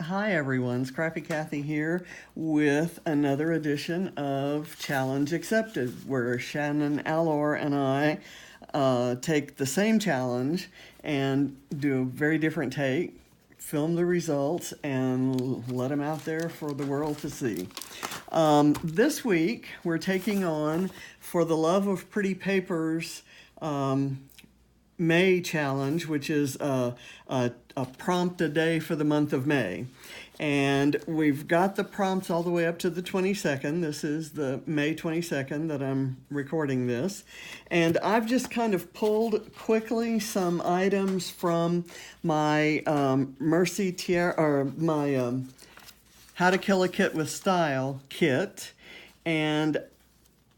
Hi everyone, Scrappy Kathy here with another edition of Challenge Accepted, where Shannon Allor and I take the same challenge and do a very different take, film the results, and let them out there for the world to see. This week we're taking on For the Love of Pretty Papers May challenge, which is a prompt a day for the month of May. And we've got the prompts all the way up to the 22nd. This is the May 22nd that I'm recording this. And I've just kind of pulled quickly some items from my Mercy Tiara, or my How to Kill a Kit with Style kit. And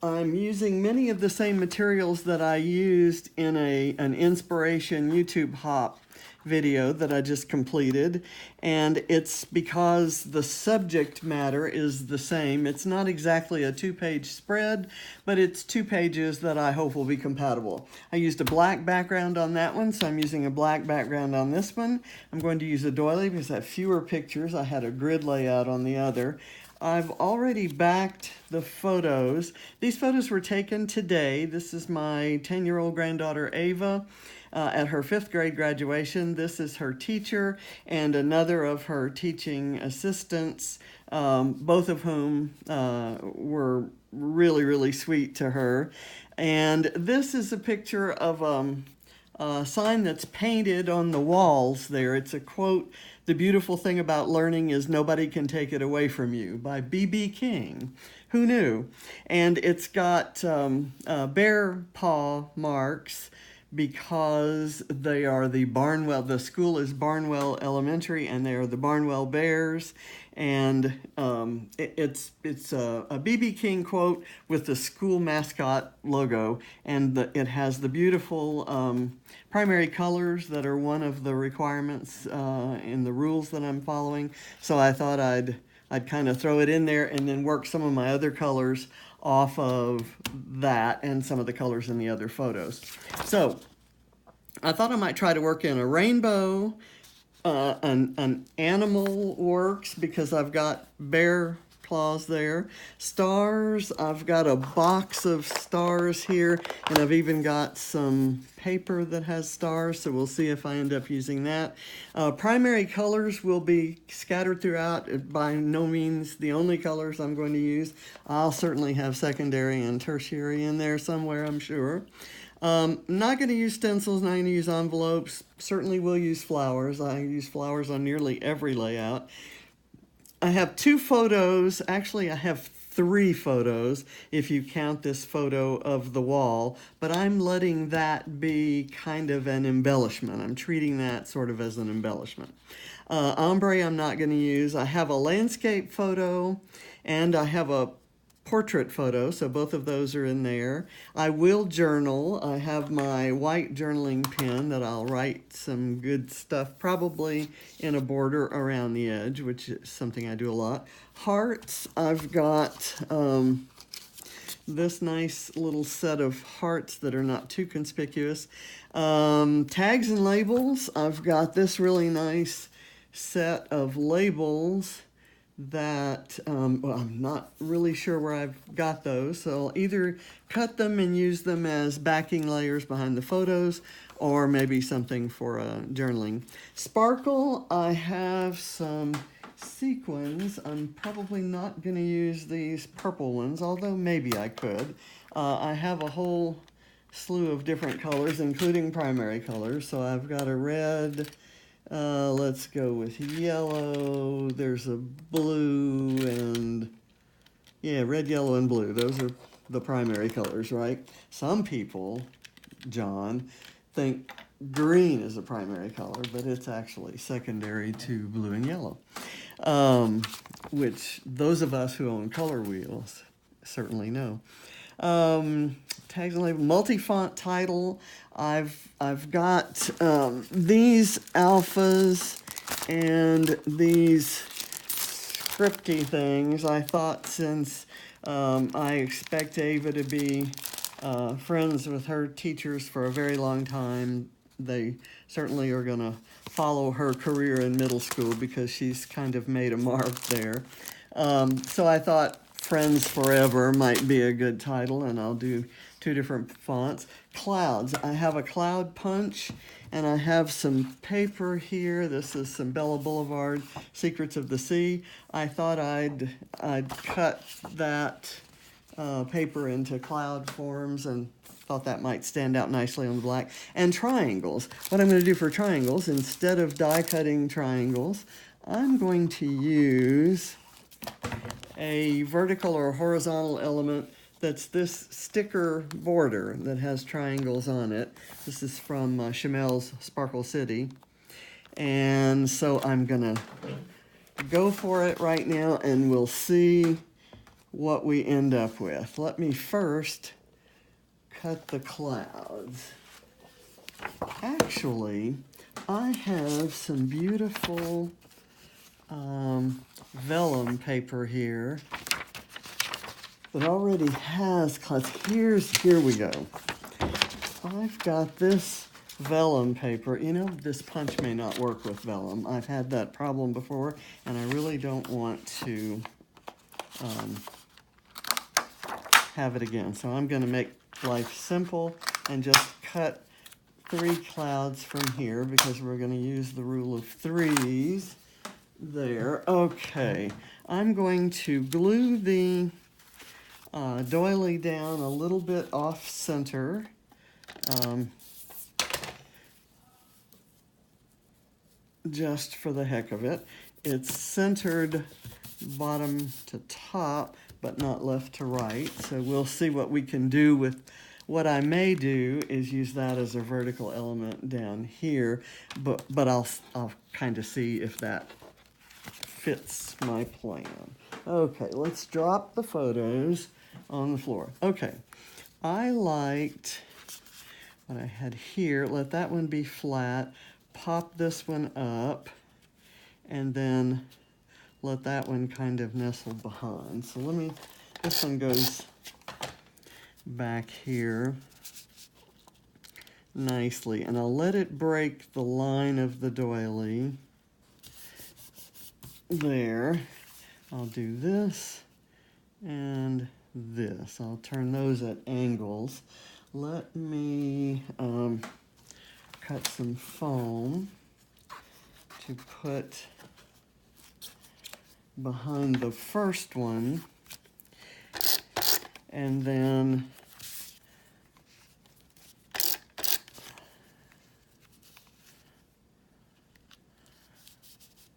I'm using many of the same materials that I used in an inspiration YouTube hop video that I just completed, and it's because the subject matter is the same. It's not exactly a two-page spread, but it's 2 pages that I hope will be compatible. I used a black background on that one, so I'm using a black background on this one. I'm going to use a doily because I have fewer pictures. I had a grid layout on the other. I've already backed the photos. These photos were taken today. This is my 10-year-old granddaughter, Ava, at her 5th grade graduation. This is her teacher and another of her teaching assistants, both of whom were really, really sweet to her. And this is a picture of a sign that's painted on the walls there. It's a quote, "The beautiful thing about learning is nobody can take it away from you," by B.B. King. Who knew? And it's got bear paw marks because they are the Barnwell, the school is Barnwell Elementary, and they are the Barnwell Bears. And it's a B.B. King quote with the school mascot logo, and it has the beautiful primary colors that are one of the requirements in the rules that I'm following. So I thought I'd kind of throw it in there and then work some of my other colors off of that and some of the colors in the other photos. So I thought I might try to work in a rainbow. An animal works because I've got bear claws there. Stars, I've got a box of stars here, and I've even got some paper that has stars, so we'll see if I end up using that. Primary colors will be scattered throughout, by no means the only colors I'm going to use. I'll certainly have secondary and tertiary in there somewhere, I'm sure. Not going to use stencils, not going to use envelopes. Certainly will use flowers. I use flowers on nearly every layout. I have 2 photos. Actually, I have 3 photos if you count this photo of the wall, but I'm letting that be kind of an embellishment. I'm treating that sort of as an embellishment. Ombre I'm not going to use. I have a landscape photo and I have a portrait photo, so both of those are in there. I will journal. I have my white journaling pen that I'll write some good stuff, probably in a border around the edge, which is something I do a lot. Hearts, I've got this nice little set of hearts that are not too conspicuous. Tags and labels, I've got this really nice set of labels that, well, I'm not really sure where I've got those, so I'll either cut them and use them as backing layers behind the photos, or maybe something for journaling. Sparkle, I have some sequins. I'm probably not going to use these purple ones, although maybe I could. I have a whole slew of different colors, including primary colors, so I've got a red. Let's go with yellow. There's a blue and, yeah, red, yellow, and blue. Those are the primary colors, right? Some people, John, think green is a primary color, but it's actually secondary to blue and yellow, which those of us who own color wheels certainly know. Tags and labels, multi-font title. I've got these alphas and these scripty things. I thought since I expect Ava to be friends with her teachers for a very long time, they certainly are going to follow her career in middle school because she's kind of made a mark there. So I thought Friends Forever might be a good title, and I'll do 2 different fonts. Clouds. I have a cloud punch, and I have some paper here. This is some Bella Boulevard Secrets of the Sea. I thought I'd cut that paper into cloud forms and thought that might stand out nicely on the black. And triangles. What I'm going to do for triangles, instead of die cutting triangles, I'm going to use a vertical or horizontal element that's this sticker border that has triangles on it. This is from Chamel's Sparkle City. And so I'm gonna go for it right now and we'll see what we end up with. Let me first cut the clouds. Actually, I have some beautiful vellum paper here that already has clouds. Here we go. I've got this vellum paper. You know, this punch may not work with vellum. I've had that problem before, and I really don't want to have it again. So I'm going to make life simple and just cut 3 clouds from here because we're going to use the rule of 3s there. Okay, I'm going to glue the doily down a little bit off center. Just for the heck of it. It's centered bottom to top, but not left to right. So we'll see what we can do with. What I may do is use that as a vertical element down here, but I'll kind of see if that fits my plan. Okay, let's drop the photos on the floor. Okay, I liked what I had here. Let that one be flat. Pop this one up, and then let that one kind of nestle behind. So this one goes back here nicely, and I'll let it break the line of the doily. There. I'll do this and this. I'll turn those at angles. Let me cut some foam to put behind the first one, and then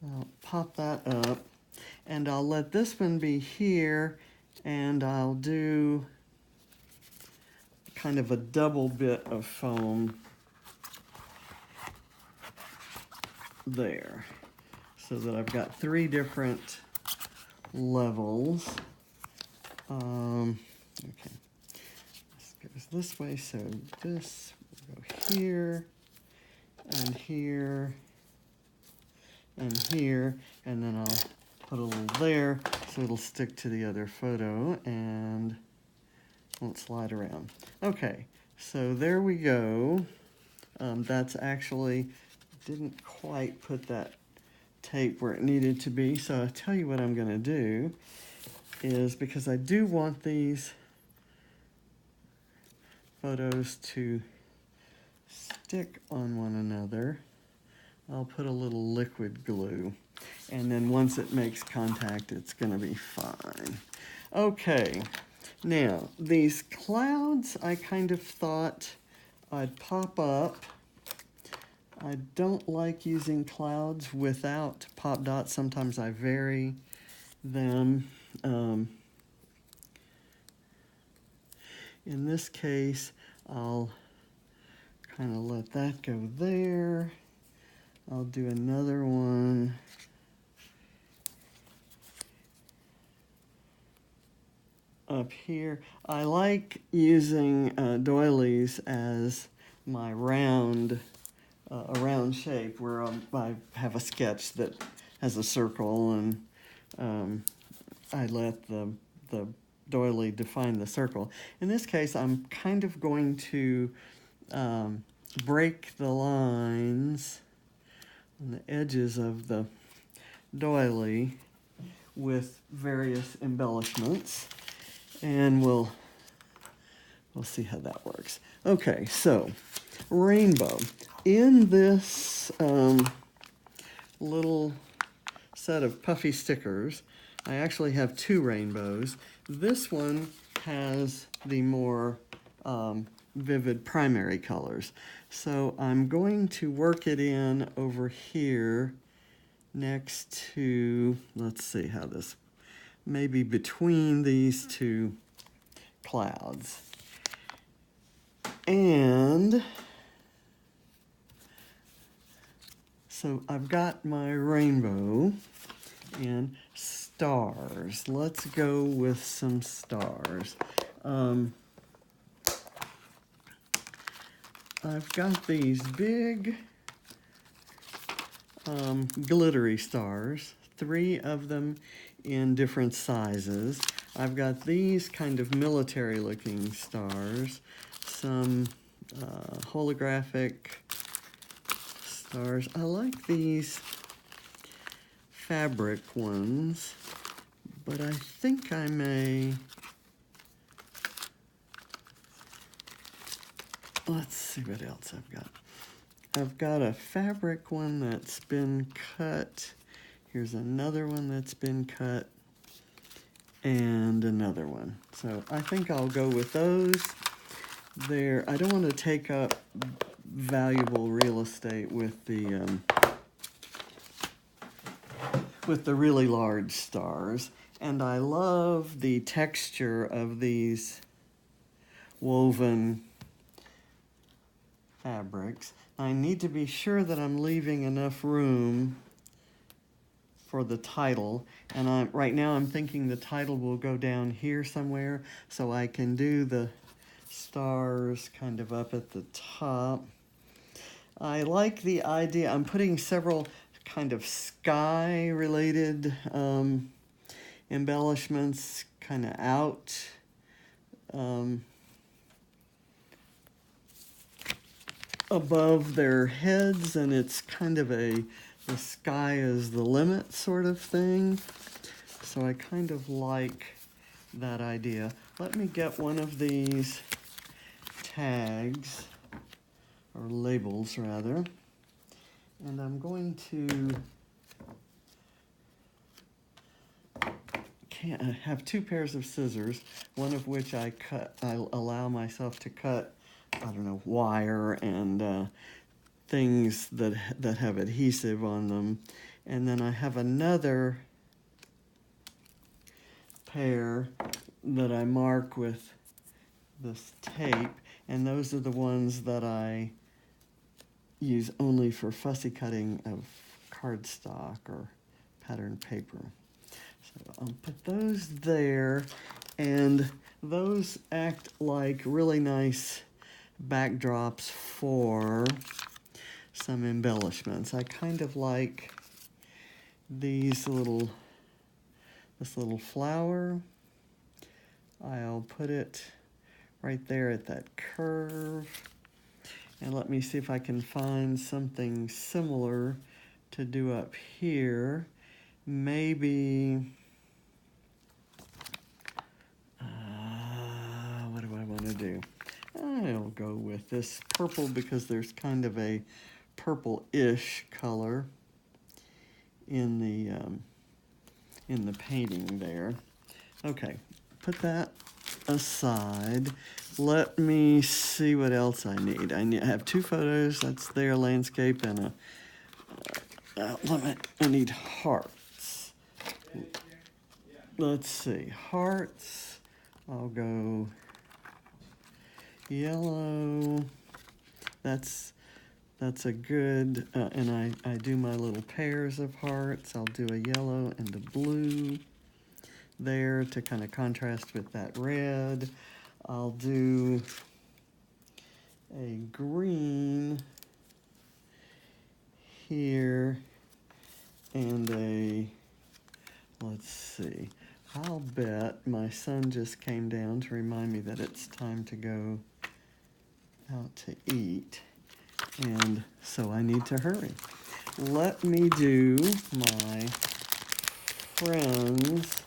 I'll pop that up, and I'll let this one be here, and I'll do kind of a double bit of foam there, so that I've got 3 different levels. Okay, this goes this way, so this will go here, and here, and here, and then I'll put a little there so it'll stick to the other photo and won't slide around. Okay, so there we go. That's actually, didn't quite put that tape where it needed to be, so I'll tell you what I'm going to do is, because I do want these photos to stick on one another, I'll put a little liquid glue, and then once it makes contact, it's going to be fine. Okay, now these clouds I kind of thought I'd pop up. I don't like using clouds without pop dots. Sometimes I vary them. In this case, I'll kind of let that go there. I'll do another one up here. I like using doilies as my round, a round shape where I have a sketch that has a circle, and I let the doily define the circle. In this case, I'm kind of going to break the lines on the edges of the doily with various embellishments, and we'll see how that works. Okay, so rainbow. In this little set of puffy stickers, I actually have two rainbows. This one has the more vivid primary colors. So I'm going to work it in over here next to, let's see how this, maybe between these two clouds. And so I've got my rainbow and stars. Let's go with some stars. I've got these big glittery stars, 3 of them in different sizes. I've got these kind of military looking stars, some holographic stars. I like these fabric ones, but I think I may, let's see what else I've got. I've got a fabric one that's been cut. Here's another one that's been cut, and another one. So I think I'll go with those. There, I don't want to take up valuable real estate with the really large stars. And I love the texture of these woven fabrics. I need to be sure that I'm leaving enough room for the title, and right now I'm thinking the title will go down here somewhere, so I can do the stars kind of up at the top. I like the idea, I'm putting several kind of sky related embellishments kind of out. Above their heads, and it's kind of the sky is the limit sort of thing. So I kind of like that idea. Let me get one of these tags, or labels rather, and I'm going to I have 2 pairs of scissors, one of which I allow myself to cut, I don't know, wire and things that have adhesive on them. And then I have another pair that I mark with this tape, and those are the ones that I use only for fussy cutting of cardstock or patterned paper. So I'll put those there, and those act like really nice backdrops for some embellishments. I kind of like this little flower. I'll put it right there at that curve. And let me see if I can find something similar to do up here. Maybe, what do I want to do? I'll go with this purple because there's kind of a purple-ish color in the painting there. Okay, put that aside. Let me see what else I need. I have 2 photos. That's their landscape and I need hearts. Let's see, hearts. I'll go yellow. That's a good, and I do my little pairs of hearts. I'll do a yellow and a blue there to kind of contrast with that red. I'll do a green here and let's see. I'll bet my son just came down to remind me that it's time to go out to eat, and so I need to hurry. let me do my friends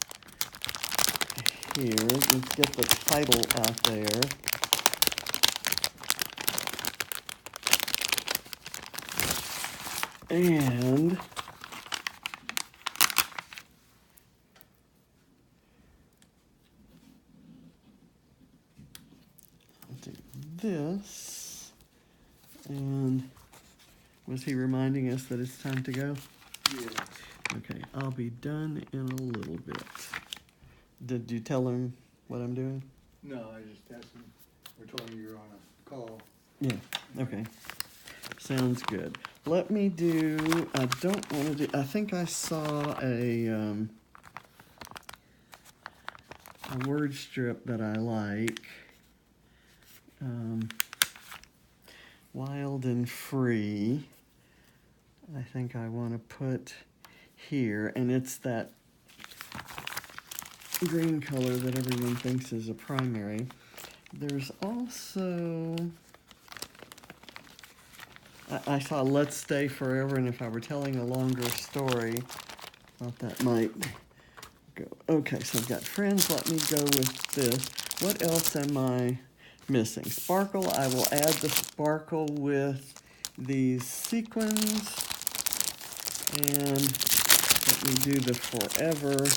here. Let's get the title out there. And I'll do this. And was he reminding us that it's time to go? Yeah. Okay, I'll be done in a little bit. Did you tell him what I'm doing? No, I just asked him, or told him you were on a call. Yeah, okay. Sounds good. Let me do, I don't want to do, I think I saw a word strip that I like. Wild and free. I think I want to put here, and it's that green color that everyone thinks is a primary. There's also, I saw Let's Stay Forever, and if I were telling a longer story, I thought that might go. Okay, so I've got friends. Let me go with this. What else am I missing? Sparkle. I will add the sparkle with these sequins. And let me do the forever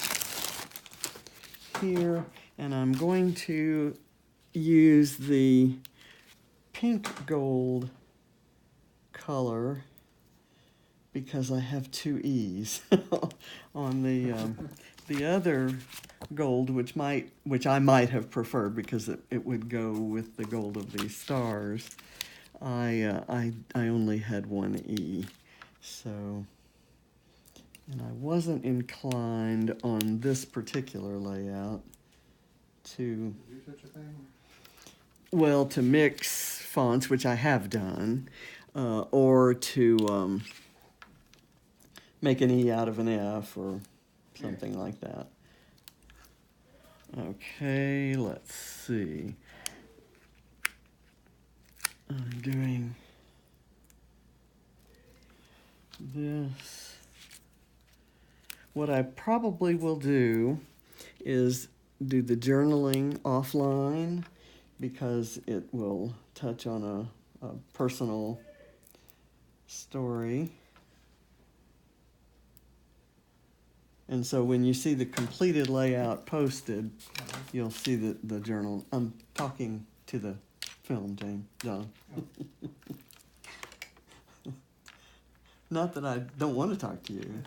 here. And I'm going to use the pink gold color because I have two E's on the other gold, which I might have preferred because it would go with the gold of these stars. I only had one E, so, and I wasn't inclined on this particular layout to Do such a thing? well, to mix fonts, which I have done, or to make an E out of an F or something like that. Okay, let's see. I'm doing this. What I probably will do is do the journaling offline because it will touch on a personal story. And so when you see the completed layout posted, you'll see the journal. I'm talking to the film, John. Not that I don't want to talk to you.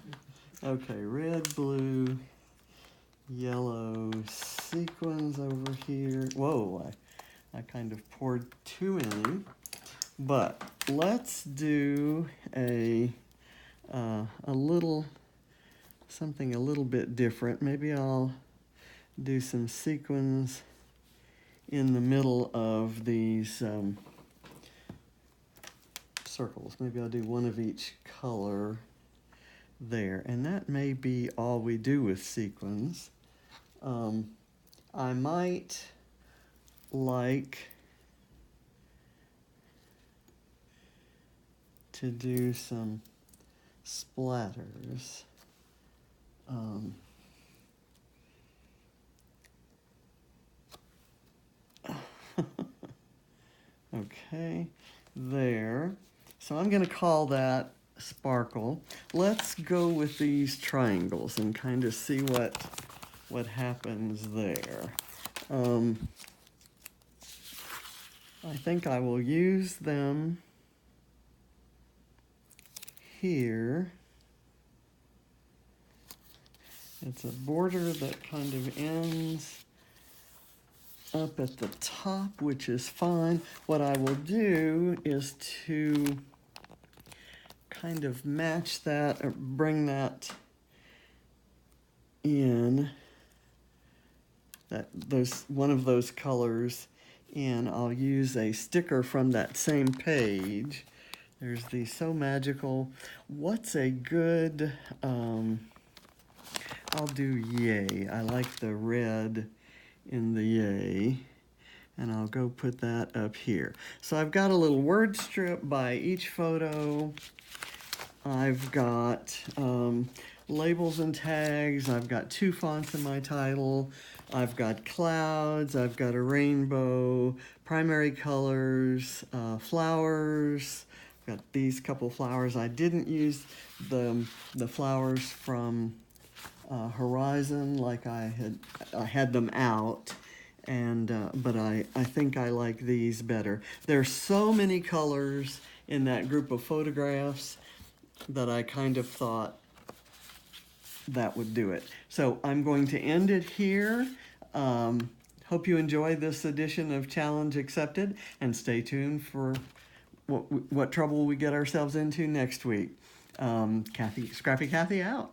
Okay, red, blue, yellow, sequins over here. Whoa, I kind of poured too many. But let's do a little, something a little bit different. Maybe I'll do some sequins in the middle of these circles. Maybe I'll do one of each color there. And that may be all we do with sequins. I might like to do some splatters. Okay, there. So I'm going to call that sparkle. Let's go with these triangles and kind of see what happens there. I think I will use them here. It's a border that kind of ends up at the top, which is fine. What I will do is to kind of match that or bring that in, one of those colors in. I'll use a sticker from that same page. There's the So Magical. What's a good, I'll do yay. I like the red in the yay. And I'll go put that up here. So I've got a little word strip by each photo. I've got labels and tags. I've got 2 fonts in my title. I've got clouds. I've got a rainbow, primary colors, flowers. I've got these couple flowers. I didn't use the flowers from Horizon like I had them out. And but I think I like these better. There's so many colors in that group of photographs that I kind of thought that would do it. So I'm going to end it here. Hope you enjoy this edition of Challenge Accepted, and stay tuned for what trouble we get ourselves into next week. Scrappy Kathy out.